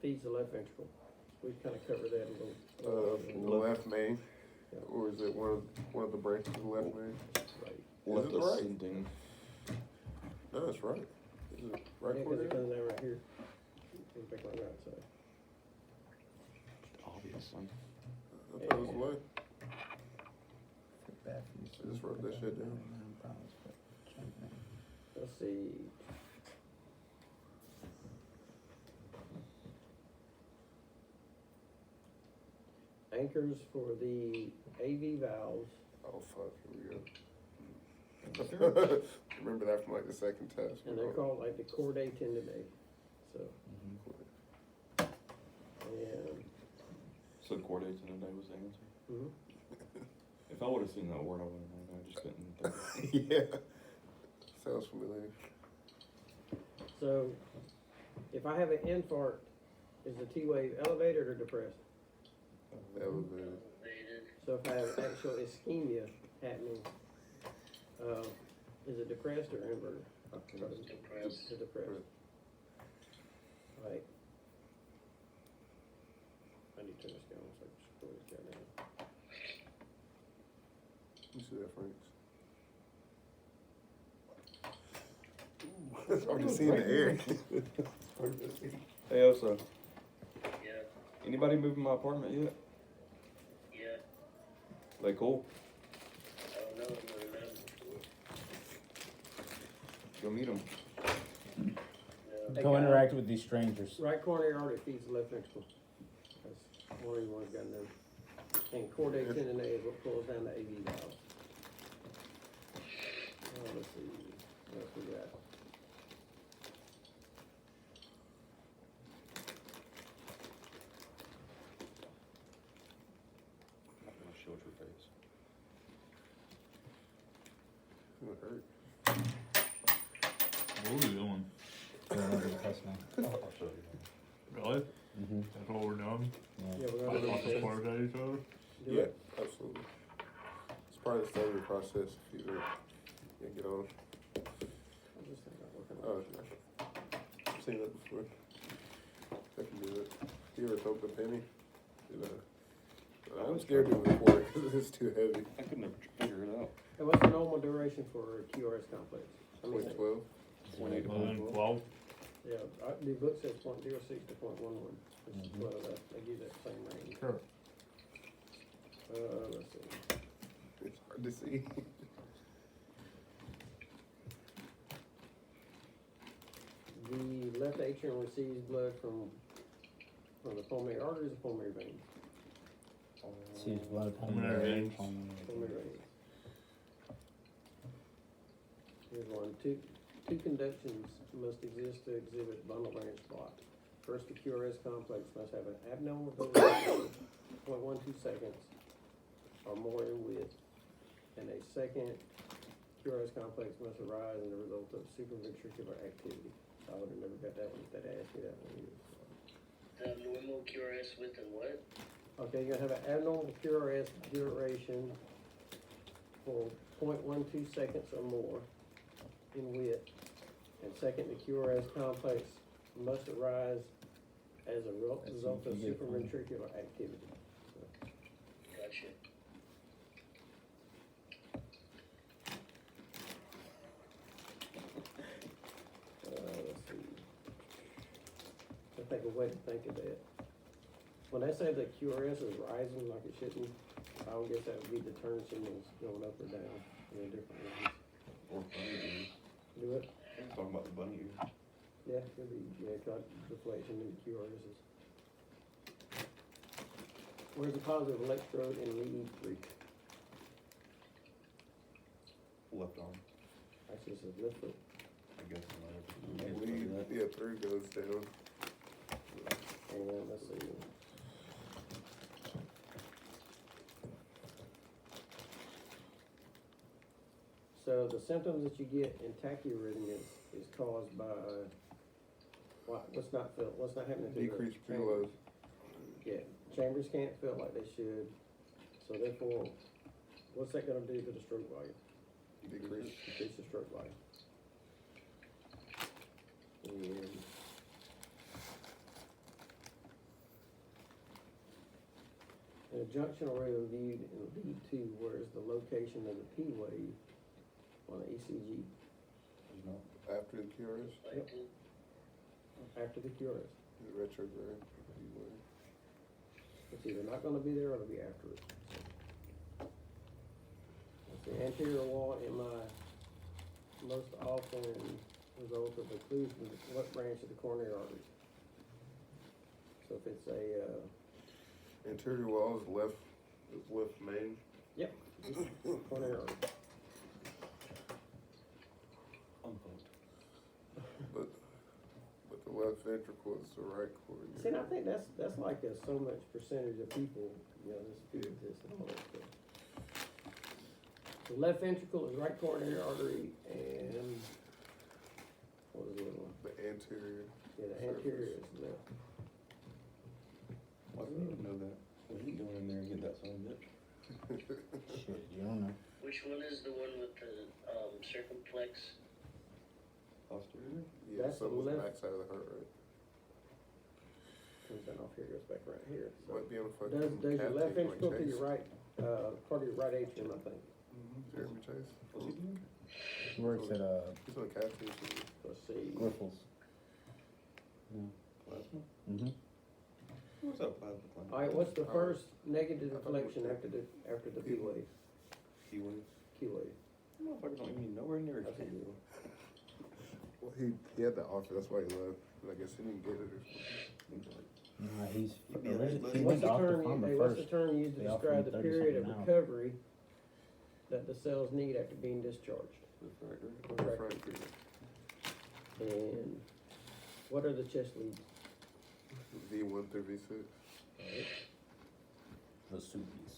feeds the left ventricle. We've kind of covered that a little. The left main, Yeah. or is it one of the branches of the left main? Right. Is it right? ascending. No, it's right. Is it right Yeah, for because it it? comes down right here. It's back on the right side. Obviously. I thought it was left. I just wrote that shit down. Let's see. Anchors for the AV valves. Oh, fuck, here we go. Remember that from like the second test. And they're called like the chordae tendidae. So, and, So coordinates in a day was the answer. mhm. If I would have seen that word, I would have known. I just didn't think. Yeah. Sounds familiar. So, if I have an infarct, is the T-wave elevated or depressed? Elevated. So if I have actual ischemia happening, is it depressed or inverted? Depressed. It's depressed. Right. I need to turn this down so I can scroll this down now. You see that, Franks? It's hard to see in the air. Hey, Osa, Yeah, anybody moving my apartment yet? yeah. They cool? I don't know. I've never met him before. Go meet them. No. Go interact with these strangers. Right coronary artery feeds the left ventricle. That's one of you ones got to know. And chordae tendineae is what pulls down the AV valve. Let's see, what else we got? I'm not gonna shield your face. It hurt. What are we doing? I'll show you. Really? Mm-hmm. That's what we're doing? Yeah, we're Like, gonna want do to this. spark at each other? Do Yeah, it. absolutely. It's part of the study process if you get on. I just think I'm working Oh, on it. I've seen that before. I can do it. You ever took the penny? You know, I'm scared to move forward because it's too heavy. I could never figure it out. And what's the normal duration for a QRS complex? I mean, 0.12. 180 to 12? yeah, the book says 0.06 to 0.11, which is what they give that same range. Sure. Let's see. It's hard to see. The left atrium receives blood from the pulmonary arteries or pulmonary veins. See blood Pulmonary veins. Pulmonary veins. Here's one. Two conductions must exist to exhibit bundle branch block. First, the QRS complex must have an abnormal duration of 0.12 seconds or more in width, and a second QRS complex must arise as a result of supraventricular activity. I would have never got that one if they'd asked me that one either. The normal QRS width and what? Okay, you're gonna have an abnormal QRS duration for 0.12 seconds or more in width. And second, the QRS complex must arise as a result of supraventricular activity. Gotcha. Let's see. I think a way to think of that. When they say that QRS is rising like it shouldn't, I would guess that would be the turn signals going up or down in a different range. Or bunny ears. Do it? Talking about the bunny ears. Yeah, it'll be, got deflection in the QRSs. Where's the positive electrode in lead 3? Left arm. Actually, it says left foot. I guess. Yeah, 3 goes down. And let's see. So the symptoms that you get in tachyarrhythmia is caused by what's not happening through the Decreased chambers. preload. Yeah, chambers can't fill like they should. So therefore, what's that gonna do to the stroke volume? Decrease. Decrease the stroke volume. And the junction already viewed in lead two, where is the location of the P wave on the ECG After the QRS, Like to, after the QRS? the retrograde. It's either not gonna be there or it'll be after it. The anterior wall MI most often result of occlusion of what branch of the coronary artery? So if it's a, Interior wall is left main. coronary artery, But the left ventricle is the right coronary. see, and I think that's like so much percentage of people, this fear this and all that stuff. The left ventricle is right coronary artery and, what was the other one? The anterior. Yeah, the anterior is left. Why do we need to know that? What are you doing in there and get that signed up? Shit, you don't know. which one is the one with the, circumflex? Posterior? Yeah, That's so the with the left. backside of the heart, right? Comes down off here, goes back right here. So Might be on a does fucking your cat left tape like ventricle to Chase. your right, part of your right atrium, I think. Jeremy Chase. What's he doing? He works at, He's on cat tape. Let's see. Griffles. Plasma? Mm-hmm. What's up, plasma clinic? All right, what's the Oh. first negative I thought it was deflection after the P wave, Keyword. Q wave? Motherfucker don't even nowhere near That's a it. good one. Well, he had that offer, that's why he left. But I guess he didn't get it or something. Nah, he's, He'd be he like, went What's to the term, Optifarmer hey, what's the first. term used to They offered describe him the 30 period of something now. recovery that the cells need after being discharged? Refractory. Refractory. And what are the chest leads? V1 through V6. Vesuvius.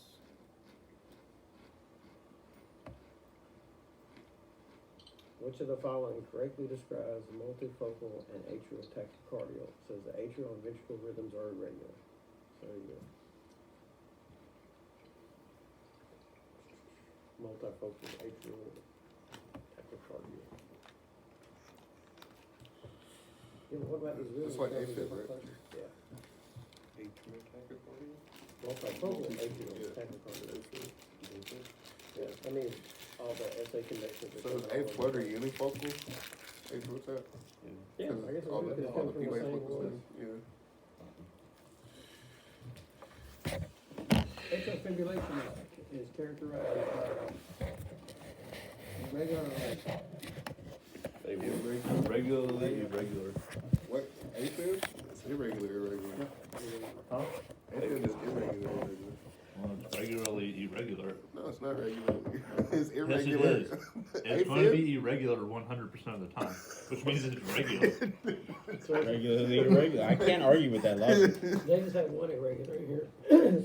Which of the following correctly describes multifocal and atrial tachycardia? It says the atrial and ventricular rhythms are irregular. So there you go. Multifocal atrial tachycardia. Yeah, what about these rhythms? It's like Are they AFib, different right? places? Yeah, Atrial tachycardia? multifocal Yeah. atrial tachycardia. So Yeah, I mean, all the SA connections. that is come A out. flutter unifocal? H, what's that? Yeah, I guess it all would, the, because it all comes the from the P-wave same focal one. stuff, yeah. Atrial fibrillation is characterized by regular, Regularly irregular. What, AFib? It's irregular. Huh? AFib is irregular. Well, it's regularly irregular. No, it's not regular. It's Yes, it irregular. is. It's going to be irregular 100% of the time, which means it's regular. Regularly irregular. I can't argue with that logic. they just have one irregular in here.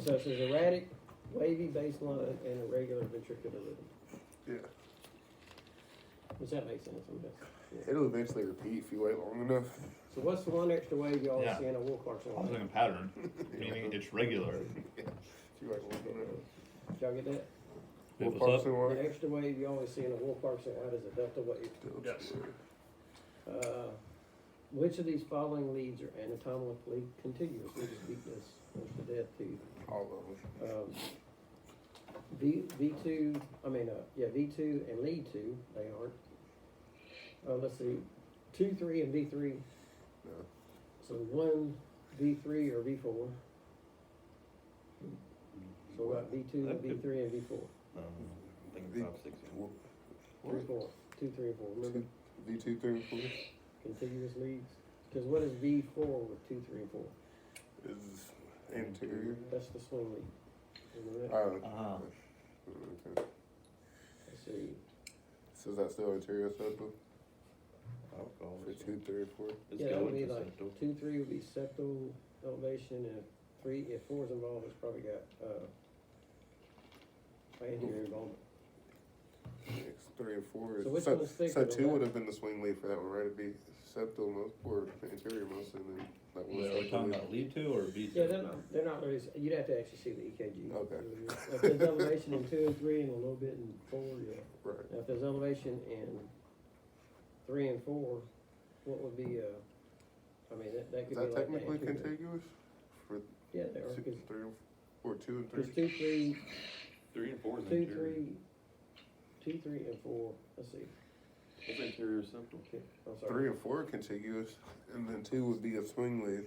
So it says erratic, wavy baseline, and irregular ventricular rhythm. Yeah. Does that make sense? I'm guessing. Yeah. It'll eventually repeat if you wait long enough. So what's the one extra wave you always Yeah. see in a Will Clarkson I'm line? saying pattern, meaning it's regular. If you wait long enough. Did y'all get that? Wait, Will what's up? Parkinson one? The extra wave you always see in a Will Clarkson line is a delta wave. Yes. Which of these following leads are anatomically contiguous? We just beat this close to death too. All of them. V2 and lead 2, they aren't. Let's see, 2, 3, and V3. No. So 1, V3 or V4. So we got V2, That could- V3, and V4. I think V- 5, 6, yeah. 3, 4. 2, 3, and 4. Remember V2, 3, and 4 contiguous leads? Because what is V4 with 2, 3, and 4? is anterior. That's the swing lead. Remember that? Uh-huh. Okay. Let's see. So is that still anterior septal I would call for it. 2, 3, and 4? It's Yeah, that would going be to like septal. 2, 3 would be septal elevation, and if 4 is involved, it's probably got anterior involvement. It's 3 and 4 is So which so, one's thicker, so the 2 left? would have been the swing lead for that one, right? It'd be septal most or anterior most, and then that one. Are we talking about lead 2 or B2? Yeah, they're not really, you'd have to actually see the EKG. Okay. If there's elevation in 2 and 3 and a little bit in 4, yeah. Right. Now, if there's elevation in 3 and 4, what would be, I mean, that could Is be like that the technically anterior. contiguous for Yeah, they are, 6, because 3, and Or 2 and There's 3. 2, 3, 3 and 4 is 2, interior. 3, 2, 3, and 4. Let's see. What's interior simple? Okay, I'm sorry. 3 and 4 are contiguous, and then 2 would be a swing lead.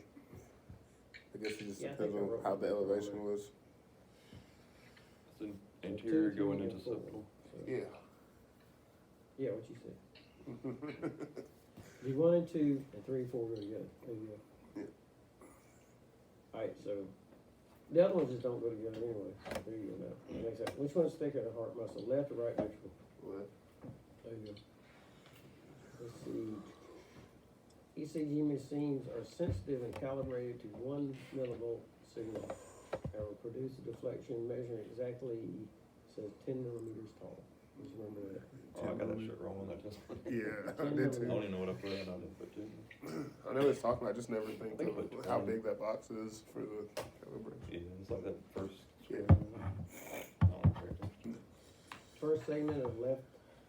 I guess it just Yeah, I depends think I on wrote how that the down elevation there. was. It's an So interior 2, 3, going and into 4. simple. So, Yeah. yeah, what you said. Do 1 and 2 and 3 and 4 go together. There you go. Yeah. Alright, so the other ones just don't go together anyway. There you go. Now. That makes sense. Which one's thicker, the heart muscle, left or right ventricle? Left. There you go. Let's see. ECG machines are sensitive and calibrated to 1 millivolt signal. However, produce a deflection measuring exactly, says 10 millimeters tall. Just remember that. Oh, I got that shit wrong on that test one. Yeah, I 10 did I too. don't even know what I put in, I didn't put 2. I know it's talking, I just never think I think of about how 20. big that box is for the caliber. Yeah, it's like that first. Yeah. I don't care. First segment of left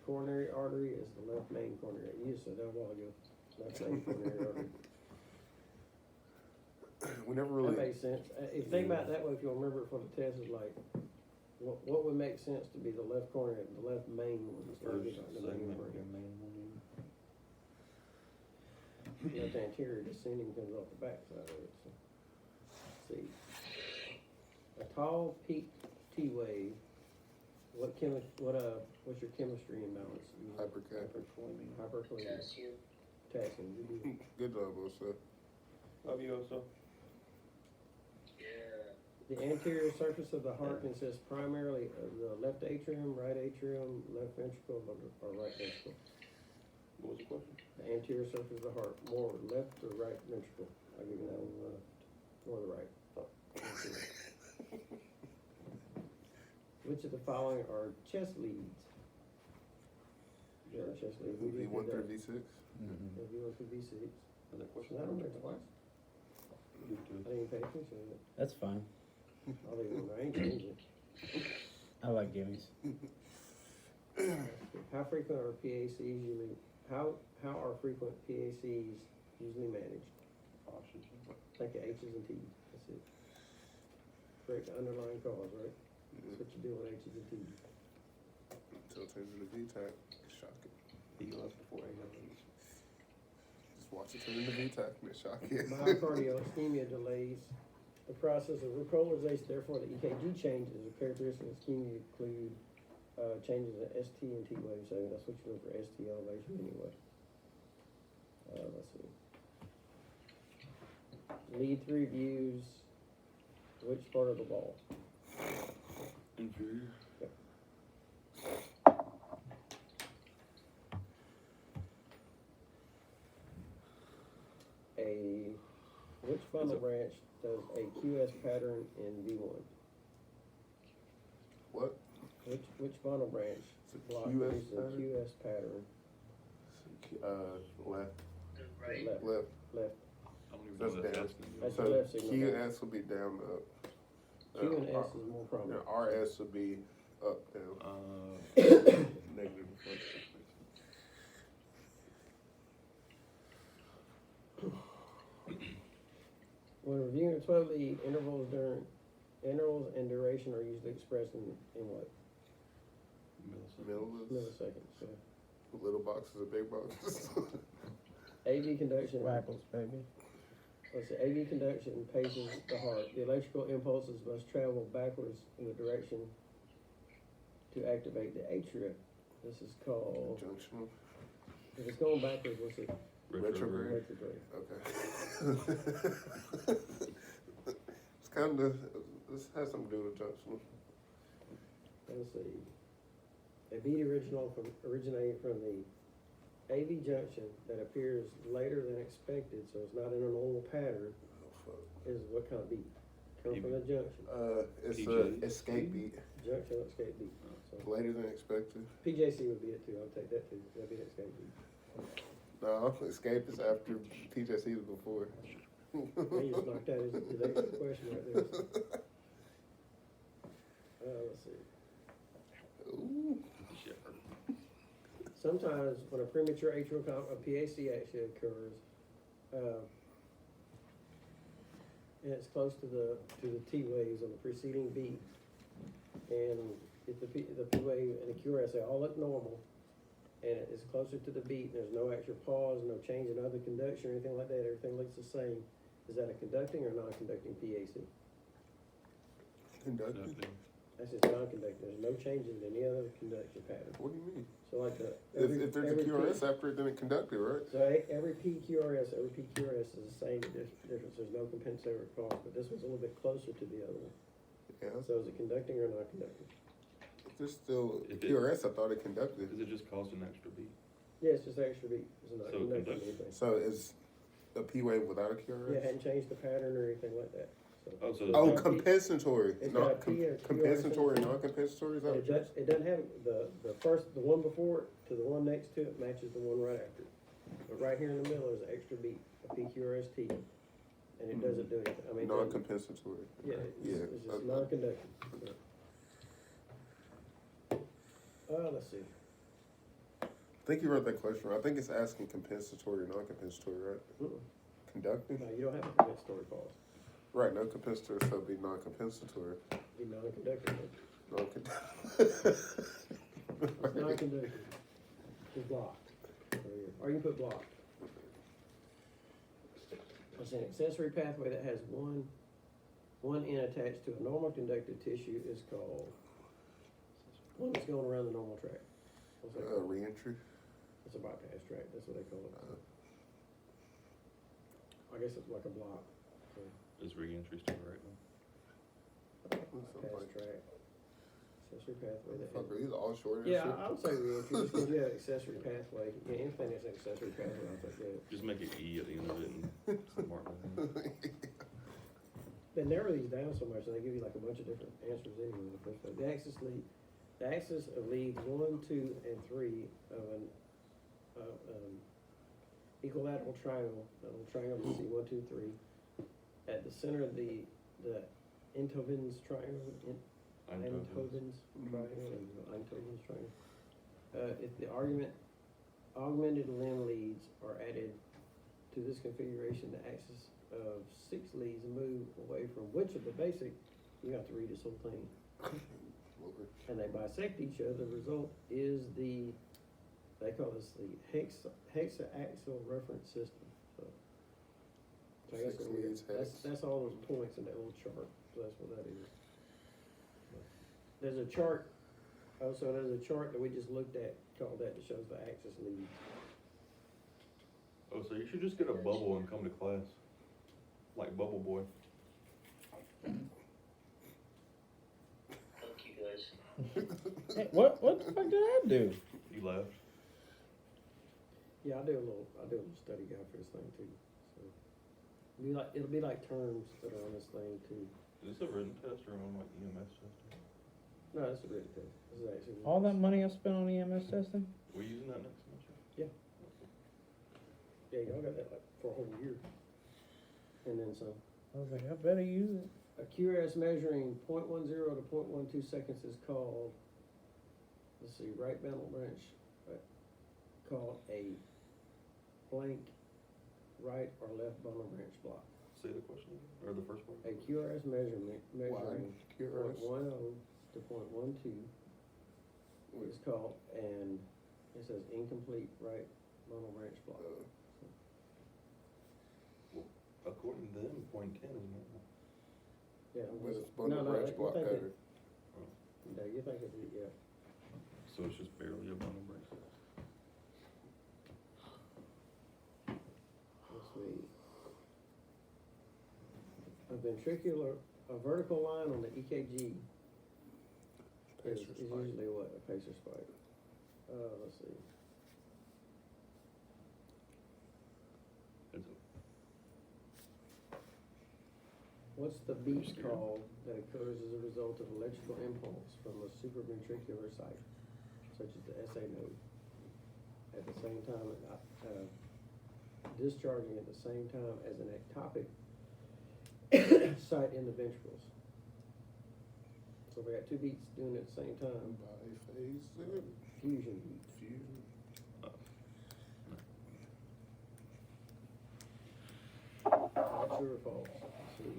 coronary artery is the left main coronary. You just said that a while ago. Left main coronary artery. We never That really, makes sense. If you think about it that way, if you'll remember it for the test, is like, what would make sense to be the left coronary, the left main one? instead of First just like the main segment, one. your main one. Left anterior descending comes off the back side of it, so. Let's see. A tall peak T wave, what's your chemistry imbalance? hypercapnia. Hyperkalemia. Potassium. Potassium, you do. Good job, Osa. Love you also. Yeah. The anterior surface of the heart consists primarily of the left atrium, right atrium, left ventricle, or right ventricle. What was the question? The anterior surface of the heart, more left or right ventricle? I'll give you that one, more the right. Which of the following are chest leads? Yeah, chest lead. We did V1 that. through V6. Yeah, V1 through V6. Was that question? So that one there twice. You I didn't even pay attention to it. That's fine. I'll leave it alone. I ain't changing it. I like gimmies. How frequent are PACs usually, how are frequent PACs usually managed? Oxygen. Think of H's and T's, that's it. Correct the underlying cause, right? That's what you do with H's and T's. Until it turns into VTAC. Shock it. He left before I got these. Just watch it turn into VTAC and it shock it. Myocardial ischemia delays the process of repolarization, therefore the EKG changes of characteristics of ischemia include changes in ST and T wave segment. That's what you look for, ST elevation anyway. Let's see. Lead 3 views which part of the ball? Inferior. Which bundle branch does a QS pattern in V1? What? Which bundle branch It's a block QS produces a pattern? QS pattern? Left. The right. Left, Left. left. I don't even That's know that down. test is. That's So the left signal. Q and S will be down up. Q and S is more prominent. RS will be up, down. Negative deflection. When reviewing a 12 lead, intervals and duration are usually expressed in what? Middle is Milliseconds. So little boxes or big boxes. AV conduction. Wackles, baby. Let's see, AV conduction paces the heart. The electrical impulses must travel backwards in the direction to activate the atria. This is called, Junction. if it's going backwards, what's it? Retrograde. Retrograde. Okay. It's kind of, this has something to do with junction. Let's see. A beat originating from the AV junction that appears later than expected, so it's not in a normal pattern, Oh, fuck. is what kind of beat? Come from the junction. It's PJ. a escape beat. Junction escape beat. So Later than expected. PJC would be it too. I'll take that too. That'd be an escape beat. No, escape is after PJC is before. Now you just knocked out his extra question right there. Let's see. Ooh. Shit. Sometimes when a premature atrial a PAC actually occurs, and it's close to the T waves on the preceding beat. And if the P wave and the QRS, they all look normal, and it's closer to the beat, and there's no extra pause, no change in other conduction or anything like that, everything looks the same, is that a conducting or non-conducting PAC? Conducting? That's just non-conducting, there's no changes in any other conduction pattern. What do you mean? So like the. If there's a every QRS P- after it, then it conducted, right? So every PQRS is the same difference, there's no compensatory cost, but this one's a little bit closer to the other one. Yeah. So is it conducting or not conducting? There's still If it- QRS. I thought it conducted. Does it just cost an extra beat? Yeah, it's just extra beat, it's not So conducting conduct- anything. So is a P wave without a QRS? Yeah, hadn't changed the pattern or anything like that, so. Oh, so Oh, It's got a P- compensatory, It's got a not P or QRS. compensatory and non-compensatory. Is that It what you're does, it doesn't have, the one before it to the one next to it matches the one right after it. But right here in the middle is an extra beat, a PQRST, and it doesn't do anything, I mean. it doesn't- non-compensatory? Yeah, Yeah. it's just non-conducting. Let's see. I think you read that question right. I think it's asking compensatory or non-compensatory, right? Mm-mm. Conducting? No, you don't have a compensatory pause, Right, no compensatory, so it'd be non-compensatory. be non-conducting, It's it's non-conducting, it's blocked, or you can put blocked. It's an accessory pathway that has one end attached to a normal conductive tissue is called, one that's going around the normal track. What's that called? Re-entry? It's a bypass track, that's what they call it. I guess it's like a block, so, Is re-entry still right now? bypass track, accessory pathway that has. Fuck, are these all short Yeah, answers? I would say re-entry, just because you have accessory pathway, yeah, anything that's an accessory pathway, I think, yeah. Just make it E at the end of it and some mark on it. They narrow these down so much, and they give you like a bunch of different answers anyway in the first place. The axis of leads 1, 2, and 3 of an, equilateral triangle, a little triangle, you see 1, 2, 3. At the center of the Einthoven's triangle, Einthoven's triangle, Einthoven's triangle. If the augmented limb leads are added to this configuration, the axis of 6 leads move away from which of the basic, you have to read this whole thing, and they bisect each other. The result is they call this the hexaaxial reference system. So I guess 6 leads, that's all those points in that little chart, so that's what that is. There's a chart, also there's a chart that we just looked at called that shows the axis leads. Oh, so you should just get a bubble and come to class, like Bubble Boy. Fuck you guys. Hey, what the fuck did I do? You left. Yeah, I'll do a little study guide for this thing too, so. It'll be like terms that are on this thing too. Is this a written test or on like EMS testing? No, that's a written test, this is actually. All that money I spent on EMS testing? We using that next semester? Yeah, y'all got that like for a whole year. And then some. I was like, I better use it. A QRS measuring 0.10 to 0.12 seconds is called, let's see, right bundle branch, called a blank right or left bundle branch block. Say the question again, or the first one? A QRS measuring QRS? 0.10 to 0.12 is called, and it says incomplete right bundle branch block. According to them, 0.10 is normal. Yeah. But it's bundle branch block you're pattern. thinking- No, you're thinking, yeah. So it's just barely a bundle break. Let's see. A vertical line on the EKG is Pacer spike. usually what, a pacer spike. Let's see. It's What's the beat called that occurs as a result of electrical impulse from a supraventricular site, such as the SA node, at the same time, discharging at the same time as an ectopic site in the ventricles. So we got two beats doing it at the same time, Biphasic fusion beats. fusion. true or false? Let's see.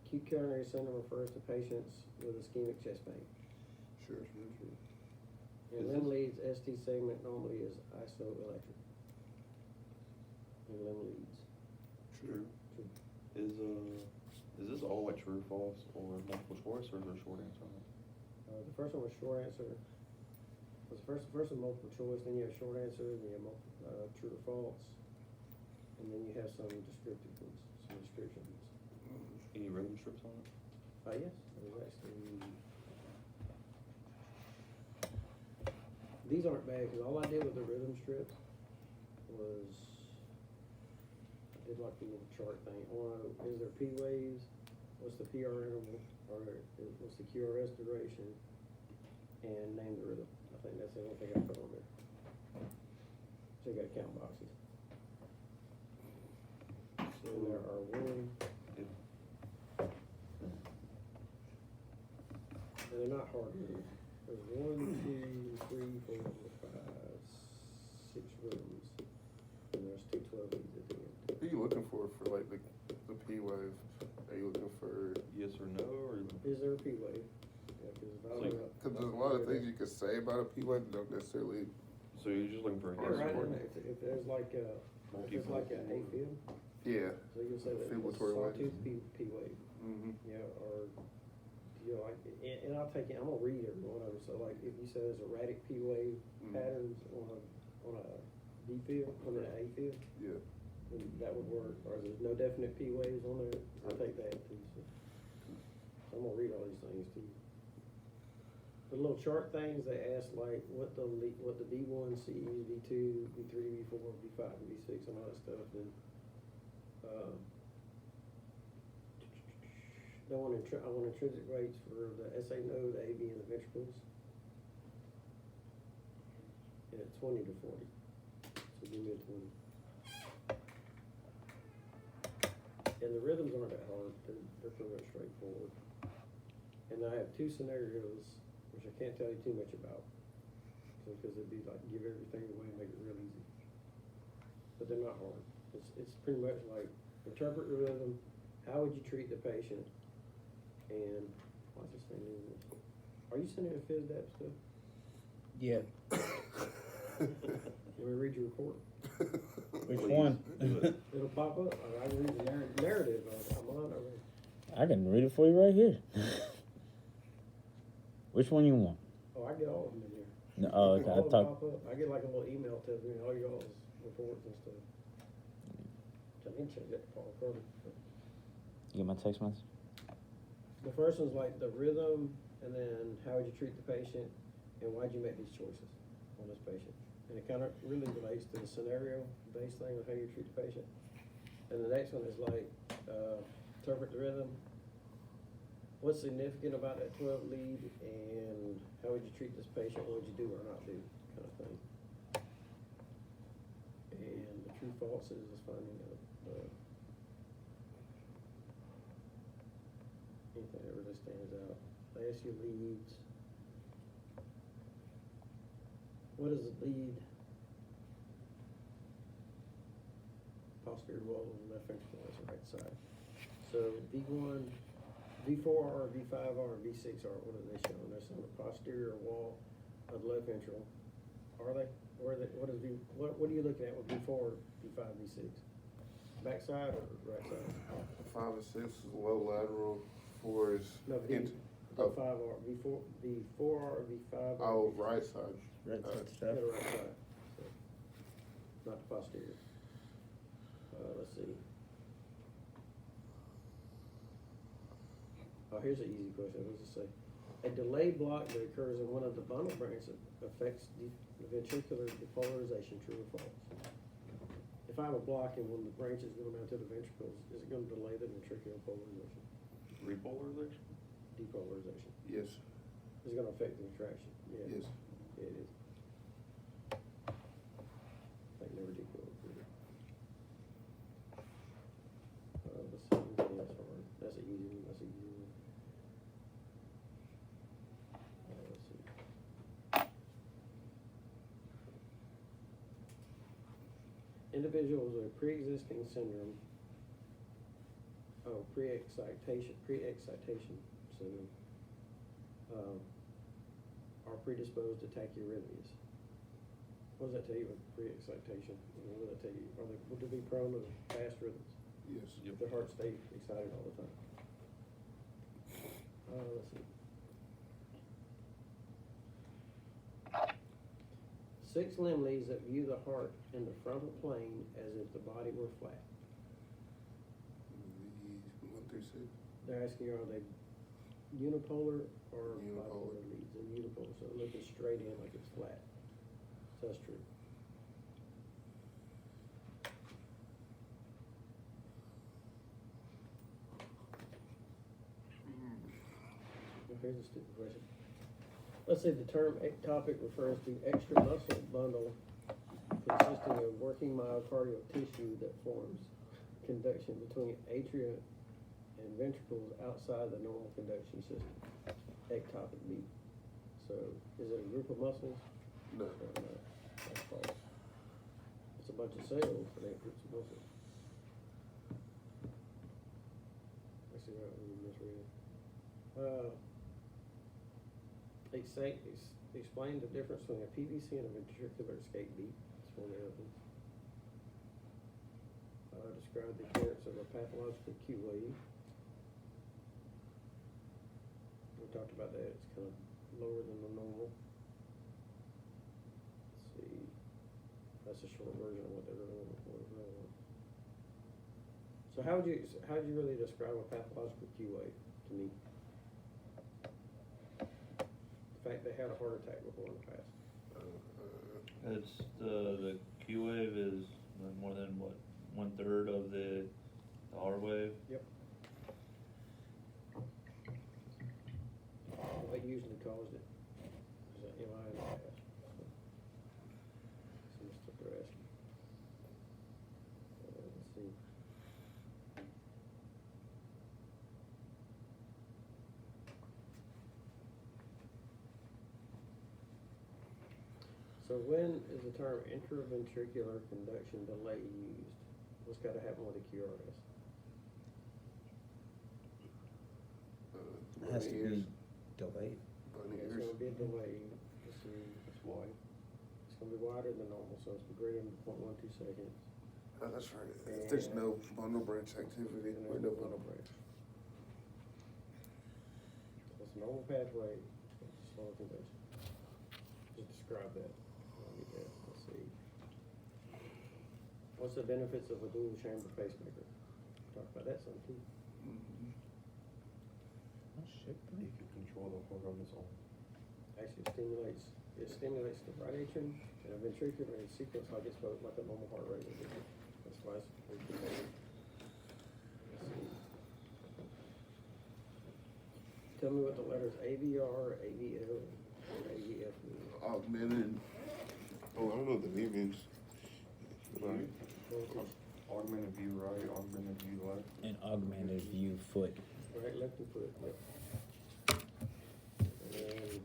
Acute coronary syndrome refers to patients with ischemic chest pain. Sure. And Is limb leads, ST segment normally is isoelectric. And limb leads. True. Is this all like true, false, or multiple choice, or is there a short answer on it? The first one was short answer. Was first one multiple choice, then you have short answer, then you have true or false. And then you have some descriptive ones, some descriptions. Any rhythm strips on it? Yes, there's actually. These aren't bad, cause all I did with the rhythm strip was, I did like the little chart thing. I wanna know, is there P waves? What's the PR interval? Or what's the QRS duration? And name the rhythm. I think that's the only thing I put on there. So you gotta count boxes. So And there are one, and they're not hard rhythms. There's 1, 2, 3, 4, 5, 6 rhythms. And there's 2 12 leads at the end. What are you looking for like the P wave? Are you looking for? yes or no, or you? Is there a P wave? Yeah, cause if I don't know. Because there's a lot of things you could say about a P wave that don't necessarily. So you're just looking for a Yeah, yes right, or and no? if there's like a, if it's like a A-fib, Yeah. so you say that it's a Fibrillatory wave. sawtooth P wave. Mm-hmm. Yeah, or, you know, like, and I'll take it, I'm gonna read every one of them, so like, if you say there's erratic P wave patterns on a D field, on an A field, Yeah. then that would work, or there's no definite P waves on there, I'll take that too, so. I'm gonna read all these things too. The little chart things, they ask like, what the V1 sees, V2, V3, V4, V5, and V6, and all that stuff, and, I want intrinsic rates for the SA node, the AV, and the ventricles. And at 20 to 40. So give me a 20. And the rhythms aren't that hard, they're pretty much straightforward. And I have 2 scenarios, which I can't tell you too much about. So, because it'd be like, give everything away and make it real easy. But they're not hard. It's pretty much like, interpret the rhythm, how would you treat the patient? And, why is this thing doing this? Are you sending a FizzDap stuff? Yeah. Let me read your report. Which Please. one? It'll pop up, or I can read the narrative of it. I'm on over. I can read it for you right here. Which one you want? Oh, I get all of them in here. No, oh, okay. All I of them talk. pop up. I get like a little email tells me all y'all's reports and stuff. I didn't change that to Paul Carter. You get my text message? The first one's like the rhythm, and then how would you treat the patient, and why'd you make these choices on this patient? And it kind of really relates to the scenario-based thing of how you treat the patient. And the next one is like, interpret the rhythm. What's significant about that 12 lead, and how would you treat this patient? What would you do or not do, kind of thing. And the true false is finding out anything that really stands out. They ask you leads. What is the lead? Posterior wall of the left ventricle, that's the right side. So V1, V4R, V5R, V6R, what are they showing? They're showing the posterior wall of the left ventricle. Are they? What are you looking at with V4, V5, V6? Backside or right side? 5 and 6 is low lateral. 4 is No, int- the oh. 5R, V4R, V5R. Oh, right side. Right side Yeah, stuff. the right side, so, not the posterior. Let's see. Oh, here's an easy question, what does it say? A delayed block that occurs in one of the bundle branches affects the ventricular depolarization, true or false? If I have a block and one of the branches going down to the ventricles, is it gonna delay the ventricular polarization, Repolarization? depolarization? Yes. Is it gonna affect the contraction? Yeah. Yes. Yeah, it is. I never did go over it. Let's see, that's hard. That's an easy one, that's an easy one. Let's see. individuals with pre-existing syndrome, pre-excitation syndrome, are predisposed to tachyarrhythmias. What does that tell you with pre-excitation? What does that tell you? Would they be prone to fast rhythms? Yes. If their heart stay excited all the time? Let's see. 6 limb leads that view the heart in the frontal plane as if the body were flat. The 1 through 6. They're asking, are they unipolar or Unipolar. bipolar leads? And unipolar, so looking straight in like it's flat. So that's true. Now, here's a stupid question. Let's say the term ectopic refers to extra muscle bundle consisting of working myocardial tissue that forms conduction between atria and ventricles outside the normal conduction system. Ectopic beat. So, is it a group of muscles? No. No, that's false. It's a bunch of cells, but ain't groups of muscles. Actually, we misread. Explain the difference between a PVC and a ventricular escape beat. It's one of the other ones. Describe the appearance of a pathological Q wave. We talked about that. It's kind of lower than the normal. Let's see. That's a short version of what they really want. So how would you really describe a pathological Q wave to me? The fact they had a heart attack before in the past. It's the Q wave is more than what, 1/3 of the R wave. Yep. What usually caused it is an MI in the past. So that's what they're asking. Let's see. So when is the term intraventricular conduction delay used? What's got to happen with a QRS? It has to be delayed. Bunny It's ears. gonna be a delay. Let's see, it's wide. It's gonna be wider than normal, so it's greater than 0.12 seconds. Oh, that's right. If there's no bundle branch activity, And or there's no no bundle branch. So it's a normal pathway, it's a slow conduction. Just describe that. Let's see. What's the benefits of a dual chamber pacemaker? Talk about that some too. Mhm. Oh, shit. You can control the heart on its own. Actually, it stimulates the right atrium and a ventricular in sequence like it's like a normal heart rate would be. That's why it's. Let's see. Tell me what the letters AVR, AVL, or AVF mean. Augmented. Oh, I don't know what the V means. Right. Voltage. Augmented view right, augmented view left. An augmented view foot. Right, left and foot, yep. And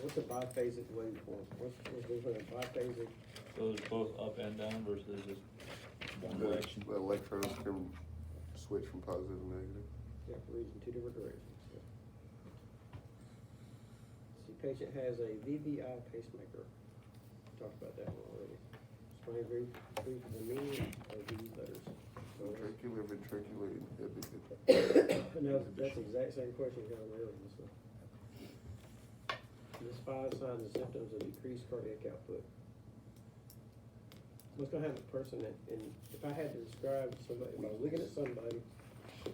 what's a biphasic waveform? What's different than biphasic? Goes both up and down versus just one The direction. the electrons can switch from positive to negative. Yeah, reads in 2 different directions. Yeah. See, patient has a VVI pacemaker. Talked about that one already. Explain brief the meaning of these letters. So it's- Ventricular inhibited. No, that's the exact same question we got earlier. So. List 5 signs and symptoms of decreased cardiac output. What's gonna happen to a person if I had to describe somebody, if I was looking at somebody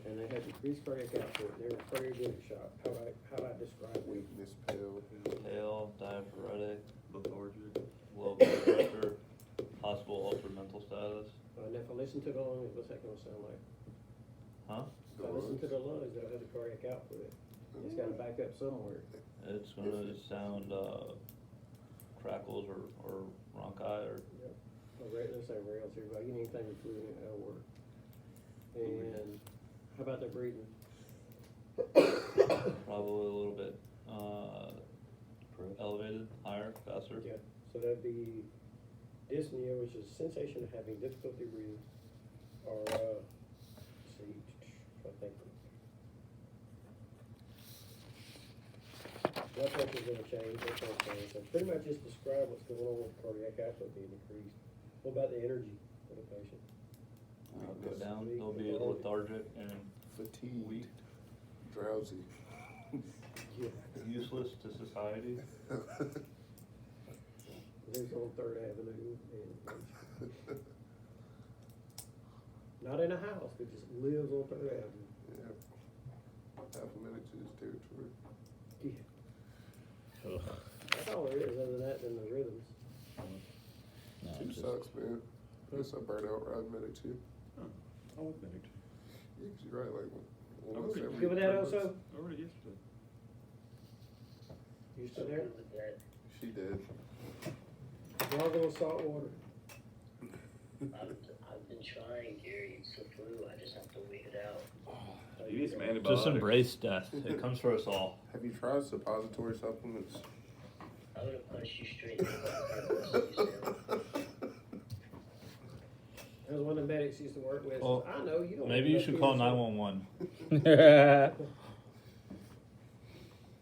and they had decreased cardiac output and they were cardiogenic shock, how would I describe it? Weakness, pale. Pale, diaphoretic, Lethargic. low blood pressure, possible altered mental status. And if I listen to the lungs, what's that gonna sound like? Huh? If I listen to the lungs, they'll have the cardiac output. It's gotta back up somewhere. It's gonna sound, crackles or bronchi or, Let's say rails here, but you need anything with fluid in it, that'll work. And how about their breathing? probably a little bit, elevated, higher, faster. Yeah, so that'd be dyspnea, which is sensation of having difficulty breathing, or, let's see, I think. Blood pressure's gonna change, that's gonna change, so pretty much just describe what's going on with cardiac output being increased. What about the energy for the patient? Go down, they'll be lethargic and Fatigued, weak, drowsy. Yeah. useless to society. Lives on Third Avenue and, not in a house, but just lives on Third Avenue. Yeah. Half a minute to his territory. Yeah. Ugh. That's all there is, other than that, than the rhythms. No, Two just- sucks, man. Guess I burn out riding medic too. I was medic. Yeah, 'cause you're right, like, once already- every Good with that 3 months. also? Already yesterday. You still I'm there? good with that. She did. Gargle with salt water. I've been trying, Gary, it's the flu, I just have to wait it out. You need some antibiotics. Just embrace death, it comes for us all. Have you tried suppository supplements? I'm gonna punch you straight in the mouth. That was one of the medics used to work with. Well, I know, you don't. Maybe you know should call Peterson. 911.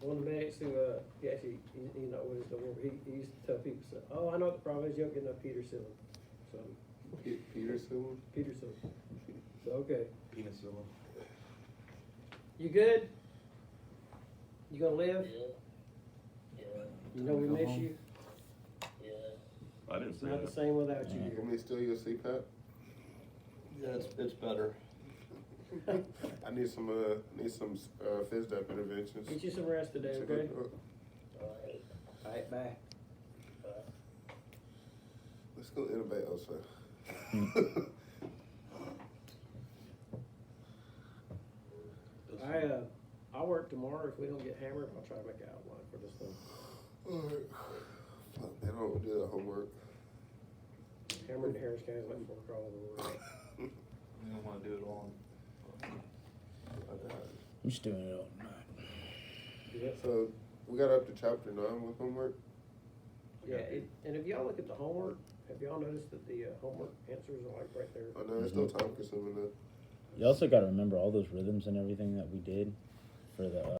One of the medics who, he actually, he's not with us no more, but he used to tell people, so, oh, I know what the problem is, you don't get enough penicillin. So, Peterson? Peterson. So, okay. Penicillin. You good? You gonna live? Yeah, yeah, You know we Go miss home. you. yeah. I didn't It's say not the that. same without you. Want me to steal your CPAP? Yeah, it's better. I need some FISDAP interventions. Get you some rest today, Check okay? it out. Alright, Alright, bye. Let's go innovate also. I'll work tomorrow. If we don't get hammered, I'll try to make an outline for this thing. Alright. Fuck, they don't do the homework. Hammered in Harris County is like 4 o'clock in the morning. You don't wanna do it all. I'm just doing it all night. Yeah, So, we got up to chapter 9 with homework. yeah, and if y'all look at the homework, have y'all noticed that the homework answers are like right there? I know it's still time consuming though. You also got to remember all those rhythms and everything that we did for the